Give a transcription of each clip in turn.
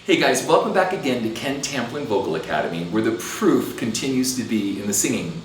Hey guys, welcome back again to Ken Tamplin Vocal Academy, where the proof continues to be in the singing.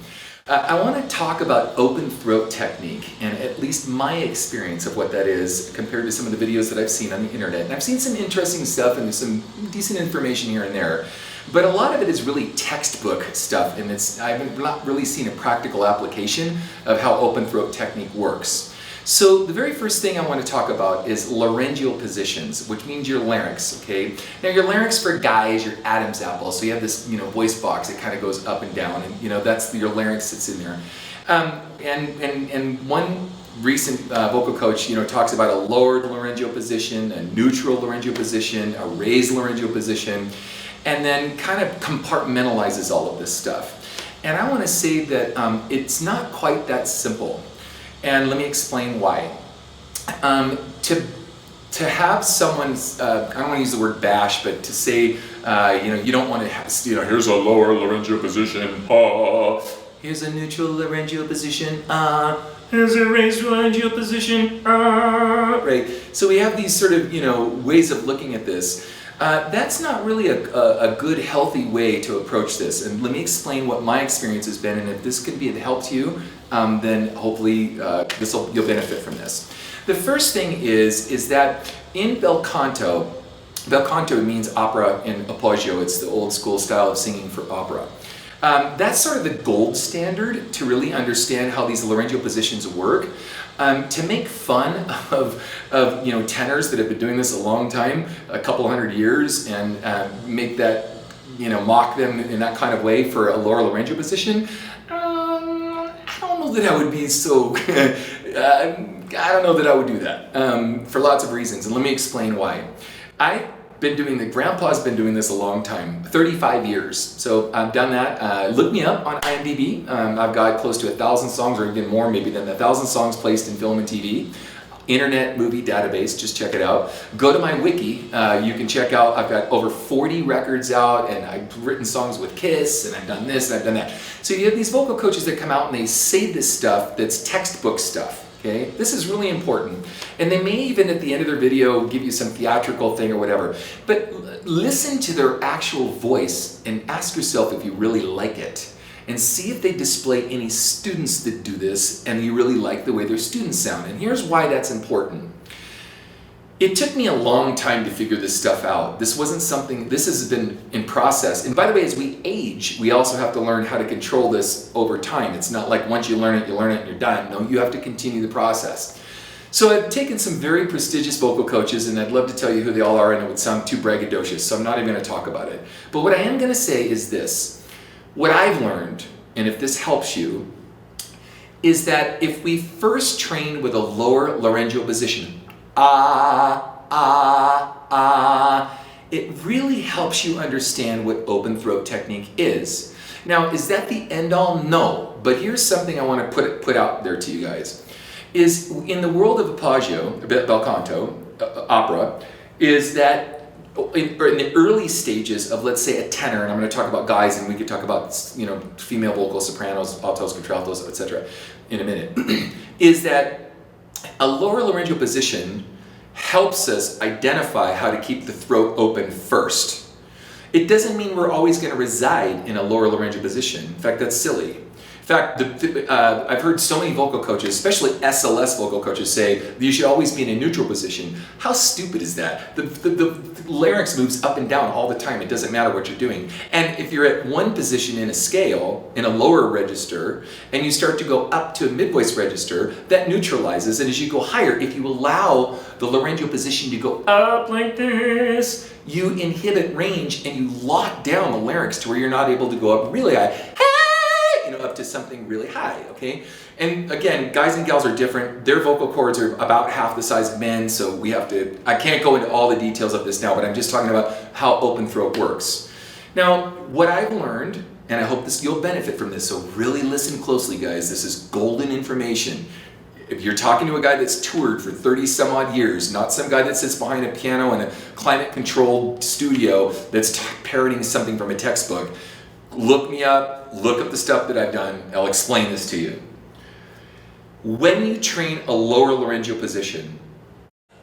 I want to talk about open throat technique and at least my experience of what that is compared to some of the videos that I've seen on the internet. And I've seen some interesting stuff and there's some decent information here and there, but a lot of it is really textbook stuff, and I've not really seen a practical application of how open throat technique works. So the very first thing I want to talk about is laryngeal positions, which means your larynx, okay? Now your larynx for guys, your Adam's apple, so you have this, voice box that kind of goes up and down, and that's your larynx that's in there. And one recent vocal coach, talks about a lowered laryngeal position, a neutral laryngeal position, a raised laryngeal position, and then kind of compartmentalizes all of this stuff. And I want to say that it's not quite that simple. And let me explain why. To have someone's, I don't want to use the word bash, but to say, you don't want to have, here's a lower laryngeal position, here's a neutral laryngeal position, here's a raised laryngeal position, right? So we have these sort of, ways of looking at this. That's not really a good, healthy way to approach this. And let me explain what my experience has been, and if this can be of help to you, then hopefully you'll benefit from this. The first thing is that in bel canto means opera in appoggio. It's the old school style of singing for opera. That's sort of the gold standard to really understand how these laryngeal positions work. To make fun of tenors that have been doing this a long time, a couple hundred years, and make that, mock them in that kind of way for a lower laryngeal position, I don't know that I would be so, I don't know that I would do that for lots of reasons, and let me explain why. Grandpa's been doing this a long time, 35 years. So I've done that. Look me up on IMDb. I've got close to 1,000 songs, or even more maybe than 1,000 songs placed in film and TV. Internet Movie Database, just check it out. Go to my wiki, you can check out, I've got over 40 records out, and I've written songs with Kiss, and I've done this, and I've done that. So you have these vocal coaches that come out and they say this stuff that's textbook stuff. Okay, this is really important. And they may even at the end of their video give you some theatrical thing or whatever. But listen to their actual voice and ask yourself if you really like it. And see if they display any students that do this and you really like the way their students sound. And here's why that's important. It took me a long time to figure this stuff out. This has been in process. And by the way, as we age, we also have to learn how to control this over time. It's not like once you learn it and you're done. No, you have to continue the process. So I've taken some very prestigious vocal coaches, and I'd love to tell you who they all are, and it would sound too braggadocious, so I'm not even going to talk about it. But what I am going to say is this. What I've learned, and if this helps you, is that if we first train with a lower laryngeal position, it really helps you understand what open throat technique is. Now, is that the end all? No. But here's something I want to put out there to you guys. Is in the world of appoggio, bel canto, opera, is that in the early stages of, let's say, a tenor, and I'm going to talk about guys, and we could talk about, female vocals, sopranos, altos, contraltos, etc. in a minute, is that a lower laryngeal position helps us identify how to keep the throat open first. It doesn't mean we're always going to reside in a lower laryngeal position. In fact, that's silly. In fact, I've heard so many vocal coaches, especially SLS vocal coaches, say that you should always be in a neutral position. How stupid is that? The larynx moves up and down all the time. It doesn't matter what you're doing. And if you're at one position in a scale, in a lower register, and you start to go up to a mid-voice register, that neutralizes. And as you go higher, if you allow the laryngeal position to go up like this, you inhibit range and you lock down the larynx to where you're not able to go up really high. Up to something really high, okay? And again, guys and gals are different. Their vocal cords are about half the size of men, so I can't go into all the details of this now, but I'm just talking about how open throat works. Now, what I've learned, and I hope you'll benefit from this, so really listen closely, guys. This is golden information. If you're talking to a guy that's toured for 30 some odd years, not some guy that sits behind a piano in a climate-controlled studio that's parroting something from a textbook, look me up, look up the stuff that I've done, I'll explain this to you. When you train a lower laryngeal position,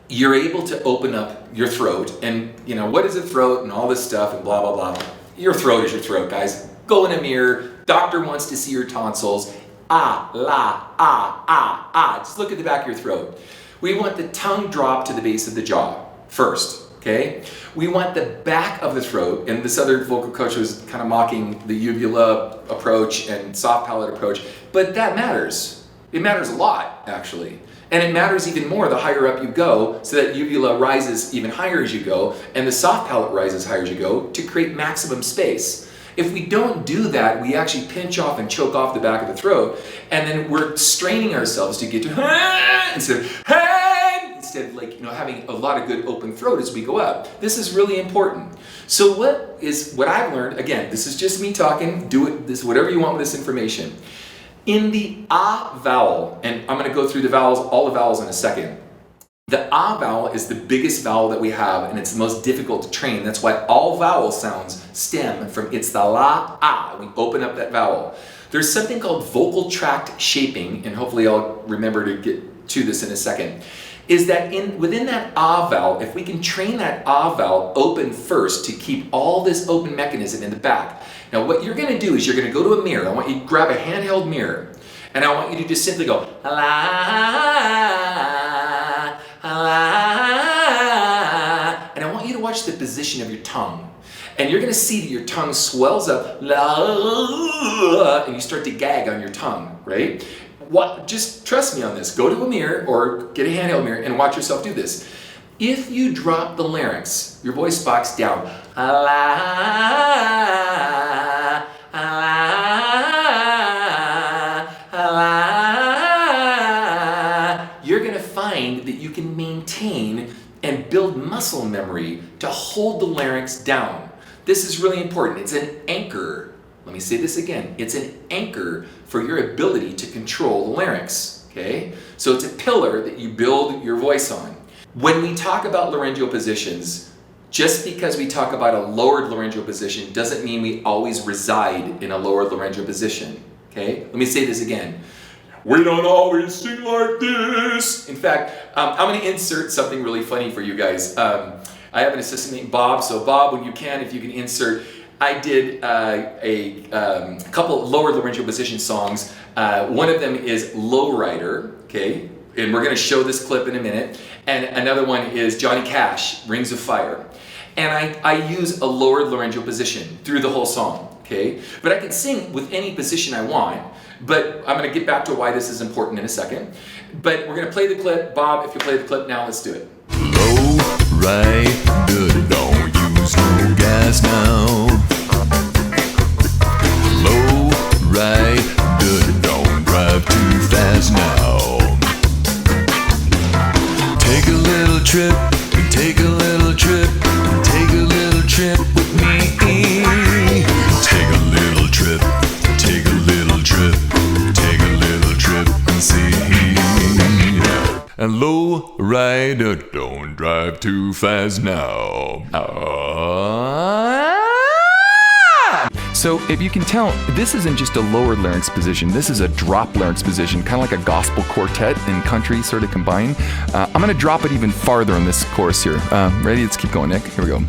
you're able to open up your throat. And you know, what is a throat and all this stuff and blah, blah, blah. Your throat is your throat, guys. Go in a mirror. Doctor wants to see your tonsils. Ah, la, ah, ah, ah. Just look at the back of your throat. We want the tongue drop to the base of the jaw first, okay? We want the back of the throat, and this other vocal coach was kind of mocking the uvula approach and soft palate approach, but that matters. It matters a lot, actually. And it matters even more the higher up you go, so that uvula rises even higher as you go, and the soft palate rises higher as you go to create maximum space. If we don't do that, we actually pinch off and choke off the back of the throat, and then we're straining ourselves to get to instead of like, you know, having a lot of good open throat as we go up. This is really important. So what I've learned, again, this is just me talking, do it, this whatever you want with this information. In the ah vowel, and I'm going to go through the vowels, all the vowels in a second. The ah vowel is the biggest vowel that we have, and it's the most difficult to train. That's why all vowel sounds stem from it's the la, ah. We open up that vowel. There's something called vocal tract shaping, and hopefully I'll remember to get to this in a second, is that within that ah vowel, if we can train that ah vowel open first to keep all this open mechanism in the back. Now what you're going to do is you're going to go to a mirror. I want you to grab a handheld mirror, and I want you to just simply go la. And I want you to watch the position of your tongue. And you're going to see that your tongue swells up, and you start to gag on your tongue, right? Just trust me on this. Go to a mirror or get a handheld mirror and watch yourself do this. If you drop the larynx, your voice box down, you're going to find that you can maintain and build muscle memory to hold the larynx down. This is really important. It's an anchor. Let me say this again. It's an anchor for your ability to control the larynx, okay? So it's a pillar that you build your voice on. When we talk about laryngeal positions, just because we talk about a lowered laryngeal position doesn't mean we always reside in a lowered laryngeal position, okay? Let me say this again. We don't always sing like this. In fact, I'm going to insert something really funny for you guys. I have an assistant named Bob. So Bob, when you can, if you can insert, I did a couple lower laryngeal position songs. One of them is Lowrider, okay? And we're going to show this clip in a minute. And another one is Johnny Cash, Rings of Fire. And I use a lowered laryngeal position through the whole song, okay? But I can sing with any position I want. But I'm going to get back to why this is important in a second. But we're going to play the clip. Bob, if you play the clip now, let's do it. Low, right, good, don't use no gas now. Low, right, good, don't drive too fast now. Take a little trip, take a little trip, take a little trip with me. Take a little trip, take a little trip, take a little trip and see. And low rider, don't drive too fast now. So if you can tell, this isn't just a lower larynx position, this is a drop larynx position, kind of like a gospel quartet and country sort of combined. I'm going to drop it even farther in this chorus here. Ready? Let's keep going, Nick. Here we go.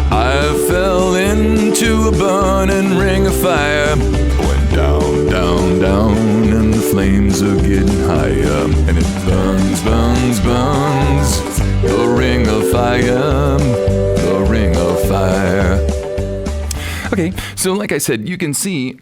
I fell into a burning ring of fire. Went down, down, down, and the flames are getting higher. And it burns, burns, burns. The ring of fire, the ring of fire. Okay, so like I said, you can see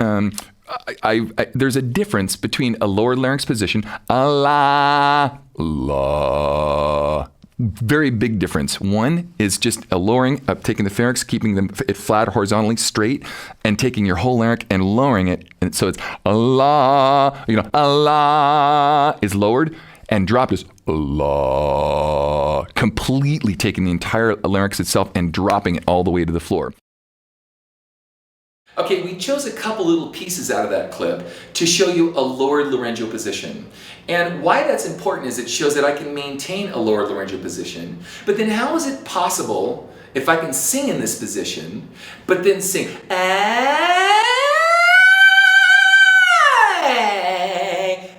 there's a difference between a lower larynx position, la, la. Very big difference. One is just a lowering, taking the pharynx, keeping it flat horizontally straight, and taking your whole larynx and lowering it. And so it's a la, a la is lowered, and dropped is a la. Completely taking the entire larynx itself and dropping it all the way to the floor. Okay, we chose a couple little pieces out of that clip to show you a lowered laryngeal position. And why that's important is it shows that I can maintain a lowered laryngeal position. But then how is it possible if I can sing in this position, but then sing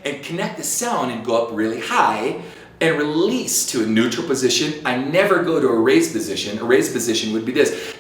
and connect the sound and go up really high and release to a neutral position. I never go to a raised position. A raised position would be this.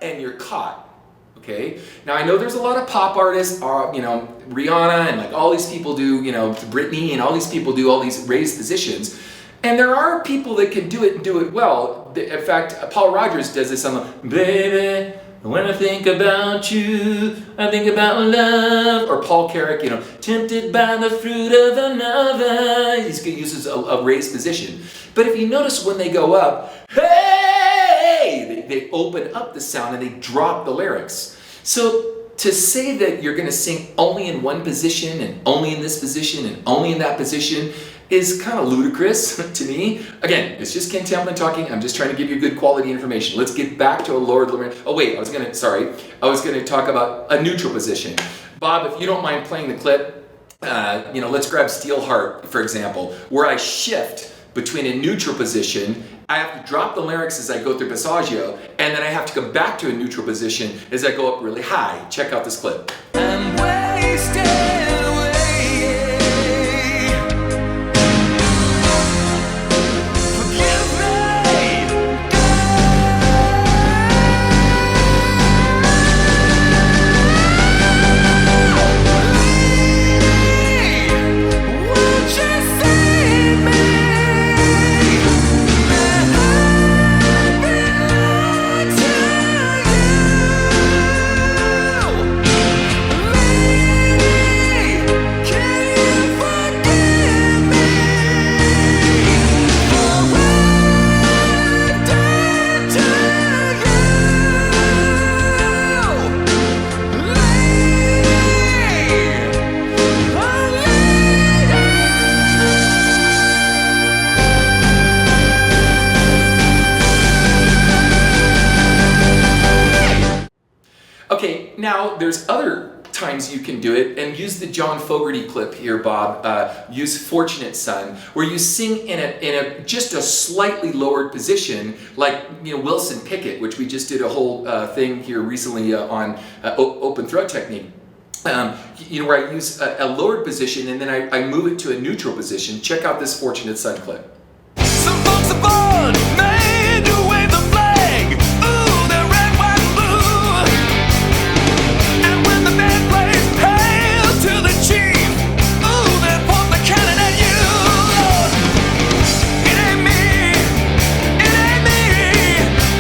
And you're caught. Okay. Now I know there's a lot of pop artists, Rihanna and like all these people do, Britney and all these people do all these raised positions. And there are people that can do it and do it well. In fact, Paul Rogers does this on the baby, when I think about you, I think about love. Or Paul Carrick, tempted by the fruit of another. He uses a raised position. But if you notice when they go up, hey, they open up the sound and they drop the lyrics. So to say that you're going to sing only in one position and only in this position and only in that position is kind of ludicrous to me. Again, it's just Ken Tamplin talking. I'm just trying to give you good quality information. Let's get back to a lower. Oh wait, I was going to talk about a neutral position. Bob, if you don't mind playing the clip, let's grab Steelheart, for example, where I shift between a neutral position. I have to drop the lyrics as I go through Passaggio, and then I have to come back to a neutral position as I go up really high. Check out this clip. I'm wasted away. Forgive me, God. Won't you save me? Okay, now there's other times you can do it, and use the John Fogerty clip here, Bob. Use Fortunate Son, where you sing in a just a slightly lowered position, like Wilson Pickett, which we just did a whole thing here recently on open throat technique. Where I use a lowered position and then I move it to a neutral position. Check out this Fortunate Son clip. Some folks are born made to wave the flag. Ooh, they're red, white, and blue. And when the band plays hail to the chief, ooh, they point the cannon at you. It ain't me, it ain't me.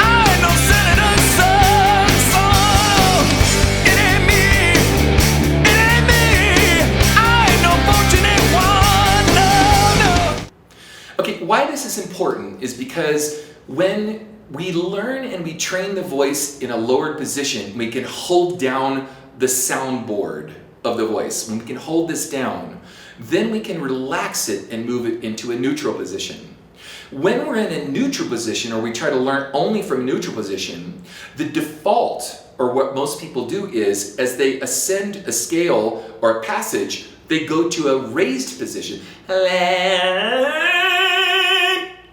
I ain't no senator's son, so it ain't me, it ain't me. I ain't no fortunate one, no, no. Okay, why this is important is because when we learn and we train the voice in a lowered position, we can hold down the soundboard of the voice. When we can hold this down, then we can relax it and move it into a neutral position. When we're in a neutral position, or we try to learn only from a neutral position, the default, or what most people do is, as they ascend a scale or a passage, they go to a raised position.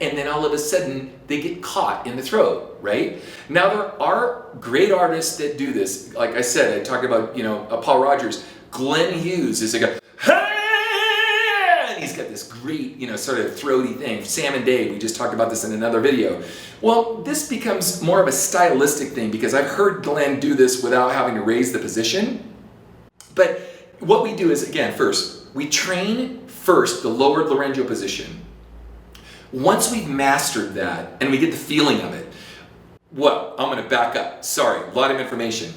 And then all of a sudden, they get caught in the throat, right? Now, there are great artists that do this. Like I said, I talk about, Paul Rogers. Glenn Hughes is like and he's got this great, sort of throaty thing. Sam and Dave, we just talked about this in another video. Well, this becomes more of a stylistic thing because I've heard Glenn do this without having to raise the position. But what we do is, again, first, we train first the lowered laryngeal position. Once we've mastered that and we get the feeling of it, well, I'm going to back up. Sorry, a lot of information.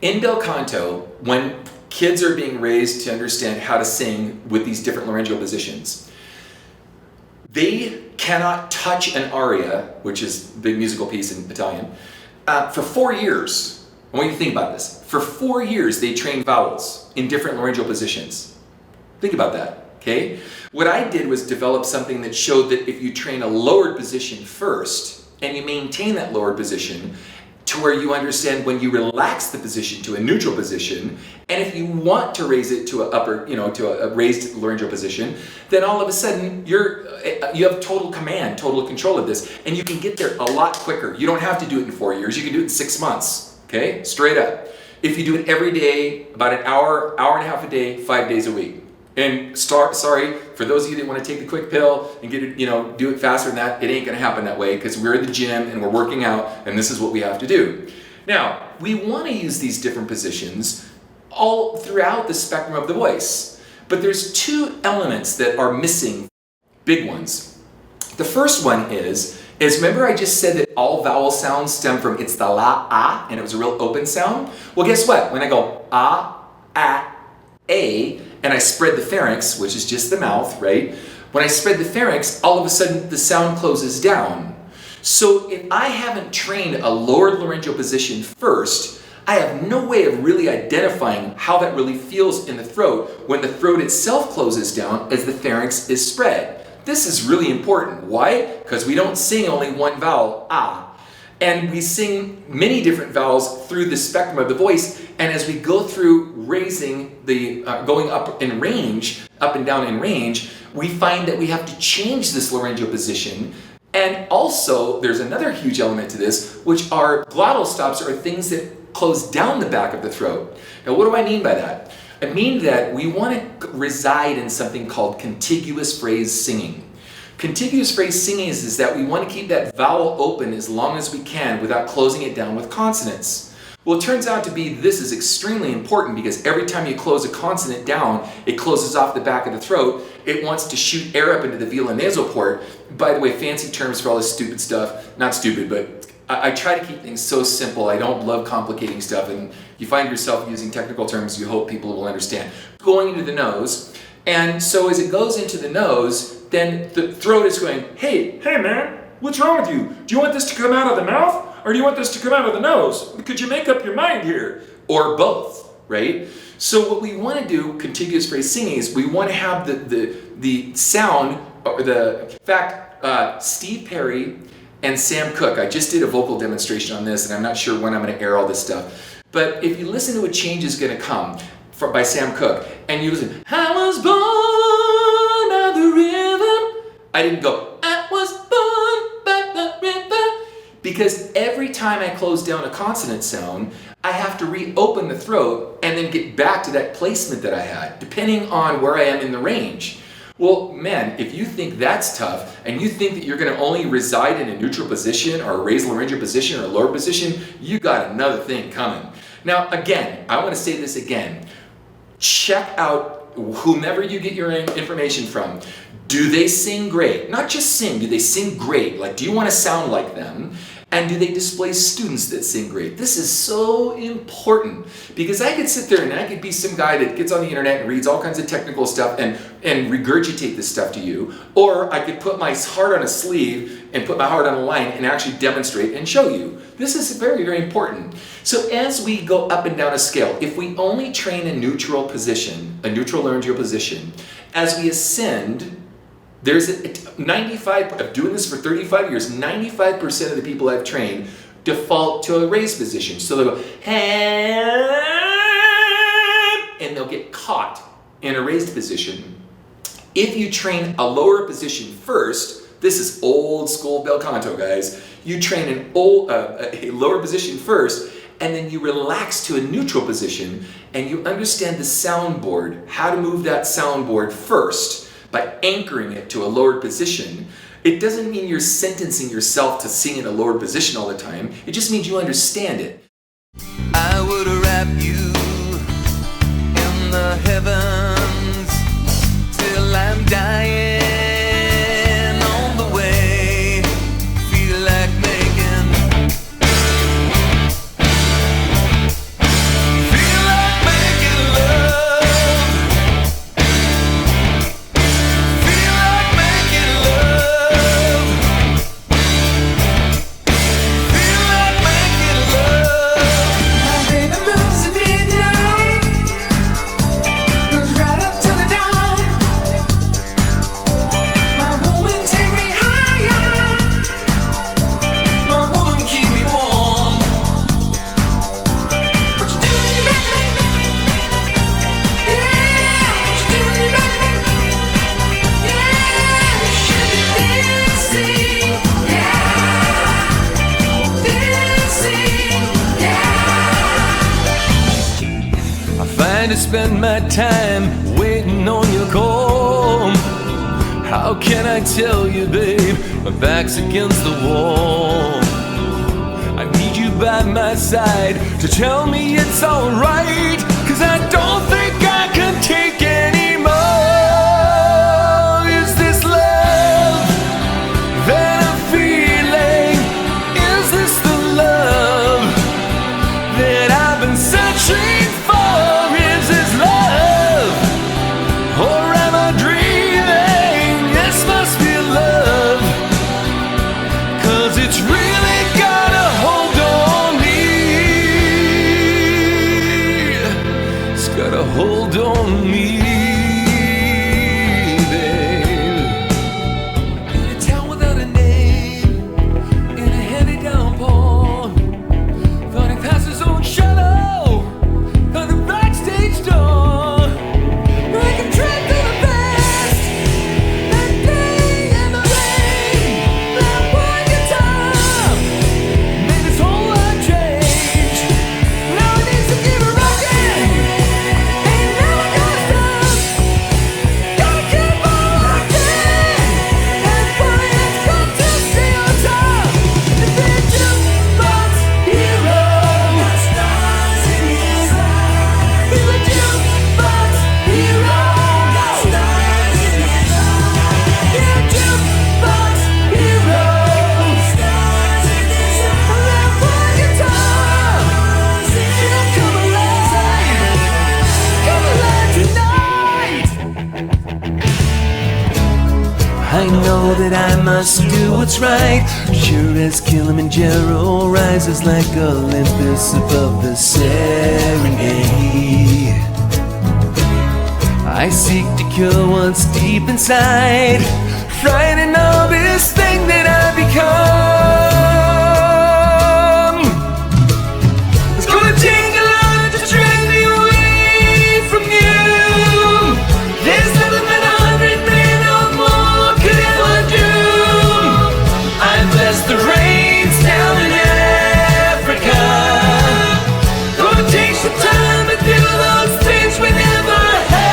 In bel canto, when kids are being raised to understand how to sing with these different laryngeal positions, they cannot touch an aria, which is the musical piece in Italian, for 4 years. I want you to think about this. For 4 years, they train vowels in different laryngeal positions. Think about that. Okay? What I did was develop something that showed that if you train a lowered position first and you maintain that lowered position to where you understand when you relax the position to a neutral position, and if you want to raise it to a raised laryngeal position, then all of a sudden you have total command, total control of this, and you can get there a lot quicker. You don't have to do it in 4 years. You can do it in 6 months. Okay? Straight up. if you do it every day, about an hour, hour and a half a day, 5 days a week. And sorry, for those of you that want to take the quick pill and get it, do it faster than that, it ain't gonna happen that way because we're in the gym and we're working out and this is what we have to do. Now, we want to use these different positions all throughout the spectrum of the voice, but there's two elements that are missing, big ones. The first one is remember I just said that all vowel sounds stem from it's the la, ah, and it was a real open sound? Well, guess what? When I go ah, a, and I spread the pharynx, which is just the mouth, right? When I spread the pharynx, all of a sudden the sound closes down. So if I haven't trained a lowered laryngeal position first, I have no way of really identifying how that really feels in the throat when the throat itself closes down as the pharynx is spread. This is really important. Why? Because we don't sing only one vowel, ah. And we sing many different vowels through the spectrum of the voice. And as we go through raising going up in range, up and down in range, we find that we have to change this laryngeal position. And also, there's another huge element to this, which are glottal stops, or things that close down the back of the throat. Now, what do I mean by that? I mean that we want to reside in something called contiguous phrase singing. Contiguous phrase singing is that we want to keep that vowel open as long as we can without closing it down with consonants. Well, it turns out to be this is extremely important because every time you close a consonant down, it closes off the back of the throat. It wants to shoot air up into the velar nasal port. By the way, fancy terms for all this stupid stuff. Not stupid, but I try to keep things so simple. I don't love complicating stuff, and you find yourself using technical terms you hope people will understand. Going into the nose, and so as it goes into the nose, then the throat is going, hey man, what's wrong with you? Do you want this to come out of the mouth, or do you want this to come out of the nose? Could you make up your mind here? Or both, right? So what we want to do, contiguous phrase singing, is we want to have the sound, or in fact, Steve Perry and Sam Cooke, I just did a vocal demonstration on this, and I'm not sure when I'm going to air all this stuff. But if you listen to A Change Is Gonna Come by Sam Cooke, and you listen, I was born by the river. I didn't go, I was born by the river. Because every time I close down a consonant sound, I have to reopen the throat and then get back to that placement that I had, depending on where I am in the range. Well, man, if you think that's tough, and you think that you're going to only reside in a neutral position, or a raised laryngeal position, or a lower position, you got another thing coming. Now, again, I want to say this again. Check out whomever you get your information from. Do they sing great? Not just sing, do they sing great? Like, do you want to sound like them? And do they display students that sing great? This is so important because I could sit there and I could be some guy that gets on the internet and reads all kinds of technical stuff and regurgitate this stuff to you. Or I could put my heart on a sleeve and put my heart on a line and actually demonstrate and show you. This is very, very important. So as we go up and down a scale, if we only train a neutral position, a neutral laryngeal position, as we ascend, there's 95, of doing this for 35 years, 95% of the people I've trained default to a raised position. So they'll go, and they'll get caught in a raised position. If you train a lower position first, this is old school bel canto, guys. You train a lower position first, and then you relax to a neutral position, and you understand the soundboard, how to move that soundboard first. By anchoring it to a lowered position, it doesn't mean you're sentencing yourself to sing in a lowered position all the time. It just means you understand it. I would wrap you in the heavens till I'm dying on the way. Feel like making, feel like making love. Feel like making love. Feel like making love. My baby moves to midnight, goes right spend my time waiting on your call. How can I tell you, babe, my back's against the wall? I need you by my side to tell me it's alright, 'cause I don't think I can take anymore. Is this love that I'm feeling? Is this the love that I've been searching for? Is this love, or am I dreaming? This must be love, 'cause it's really got a hold on me. It's got a hold on me, babe. In a town without a name, in a heavy downpour, thought he passed his own shadow on the backstage door. Like a train to the past, that day in the rain, that one guitar made his whole life change. Now he needs to keep it rocking, ain't never gonna stop. Gotta keep on rocking, and boy, it's got to stay on top. The big jukebox hero, got stars in his eyes. He's a jukebox hero, got stars in his eyes. Yeah, jukebox hero, stars in his eyes. That one guitar, she'll come alive tonight. I know that I must do what's right, sure as Kilimanjaro rises like Olympus above the Serengeti. I seek to cure what's deep inside, frightened of this thing that I become. It's gonna take a lot to drag me away from you. There's nothing that 100 men or more could ever do. I bless the rains down in Africa. Gonna take some time to do those things we never had.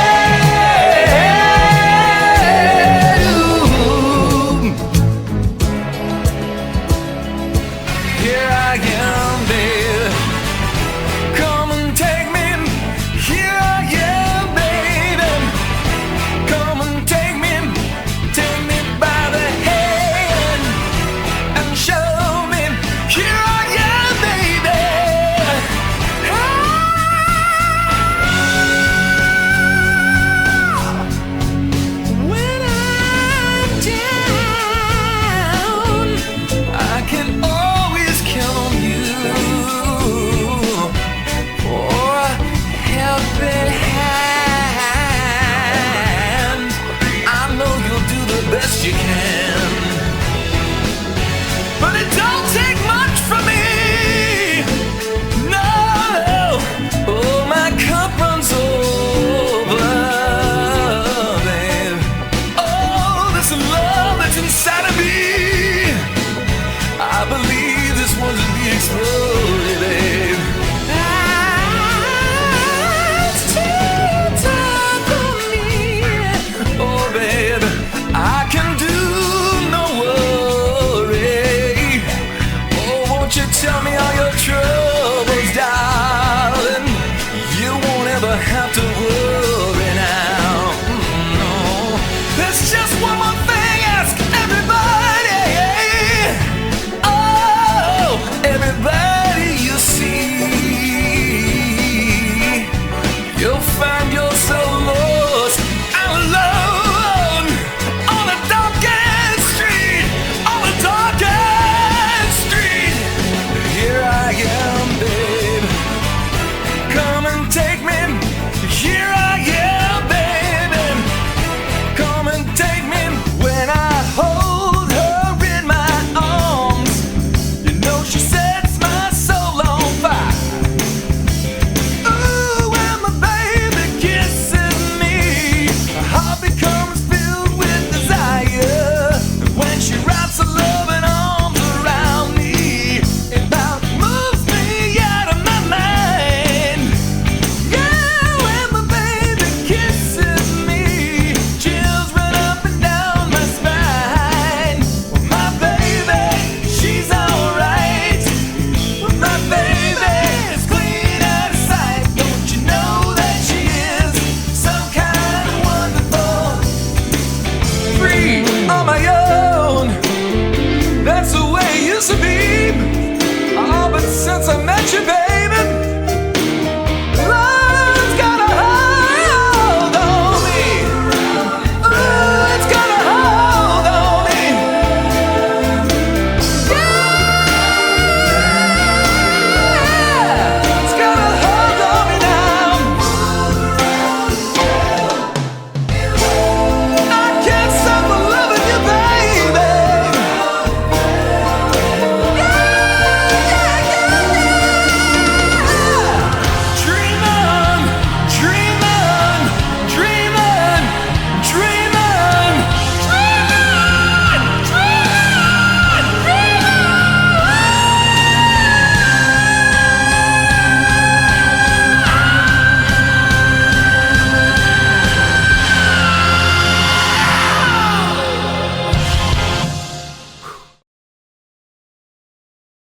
Ooh.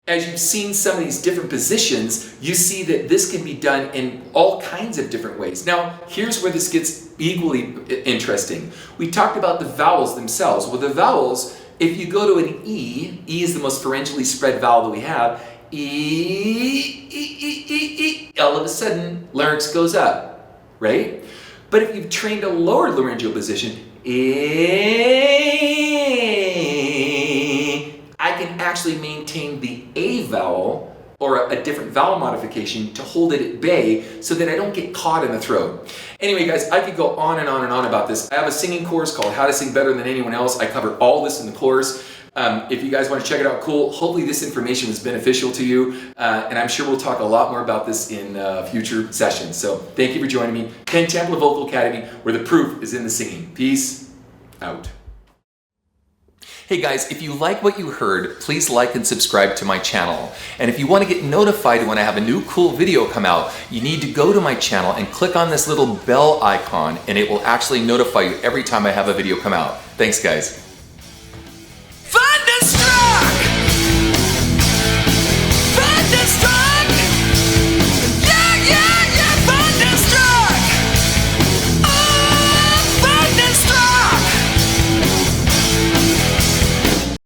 As you've seen some of these different positions, you see that this can be done in all kinds of different ways. Now, here's where this gets equally interesting. We talked about the vowels themselves. Well, the vowels, if you go to an E, E is the most pharyngally spread vowel that we have, E, all of a sudden, larynx goes up, right? But if you've trained a lower laryngeal position, I can actually maintain the A vowel or a different vowel modification to hold it at bay so that I don't get caught in the throat. Anyway, guys, I could go on and on and on about this. I have a singing course called How to Sing Better Than Anyone Else. I cover all this in the course. If you guys want to check it out, cool. Hopefully this information was beneficial to you, and I'm sure we'll talk a lot more about this in future sessions. So thank you for joining me. Penn Temple Vocal Academy, where the proof is in the singing. Peace out. Hey guys, if you like what you heard, please like and subscribe to my channel. And if you want to get notified when I have a new cool video come out, you need to go to my channel and click on this little bell icon, and it will actually notify you every time I have a video come out. Thanks guys.